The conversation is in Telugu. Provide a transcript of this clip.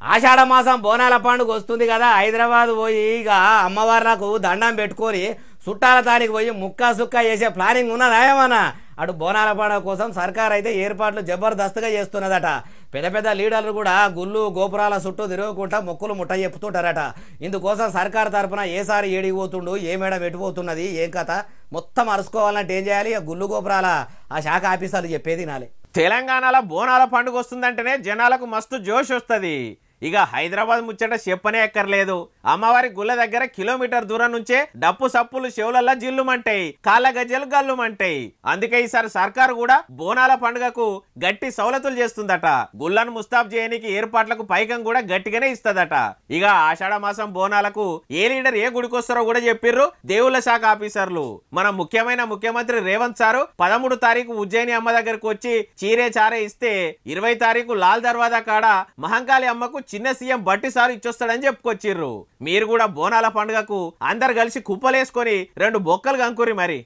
ఆషాఢ మాసం బోనాల పండుగ వస్తుంది కదా. హైదరాబాద్ పోయి ఇక అమ్మవార్లకు దండం పెట్టుకొని చుట్టాల తానికి పోయి ముక్కా సుక్క చేసే ప్లానింగ్ ఉన్నదా ఏమన్నా? అటు బోనాల పండుగ కోసం సర్కార్ అయితే ఏర్పాట్లు జబర్దస్త్గా చేస్తున్నదట. పెద్ద పెద్ద లీడర్లు కూడా గుళ్ళు గోపురాల చుట్టూ తిరుగుకుంటా మొక్కులు ముట్ట చెప్తుంటారట. ఇందుకోసం సర్కార్ తరఫున ఏసారి ఏడికి పోతుండు, ఏ మేడం ఎటుపోతున్నది, ఏం కథ మొత్తం అరుసుకోవాలంటే ఏం చేయాలి? గుళ్ళు గోపురాల ఆ శాఖ ఆఫీసర్లు చెప్పేది నాలే. తెలంగాణలో బోనాల పండుగ వస్తుందంటేనే జనాలకు మస్తు జోష్ వస్తుంది. ఇక హైదరాబాద్ ముచ్చట చెప్పనే ఎక్కర్లేదు. అమ్మవారి గుళ్ళ దగ్గర కిలోమీటర్ దూరం నుంచే డప్పు సప్పులు చెవులల్లా జిల్లుమంటాయి, కాళ్ళ గజ్జలు గల్లుమంటాయి. అందుకే ఈసారి సర్కారు కూడా బోనాల పండుగకు గట్టి సౌలతులు చేస్తుందట. గుళ్ళను ముస్తాబ్ చేయడానికి ఏర్పాట్లకు పైకం కూడా గట్టిగానే ఇస్తదట. ఇక ఆషాఢ మాసం బోనాలకు ఏ లీడర్ ఏ గుడికొస్తారో కూడా చెప్పిర్రు దేవుళ్ళ శాఖ ఆఫీసర్లు. మన ముఖ్యమంత్రి రేవంత్ సారు 13 తారీఖు ఉజ్జయిని అమ్మ దగ్గరకు వచ్చి చీరే చారే ఇస్తే 20 తారీఖు లాల్ దర్వాజా కాడ మహంకాళి అమ్మకు చిన్న సీఎం బట్టి సారు ఇచ్చొస్తాడని చెప్పుకొచ్చిర్రు. మీరు కూడా బోనాల పండుగకు అందరు కలిసి కుప్పలేసుకొని 2 బొక్కలు కంకురి మరి.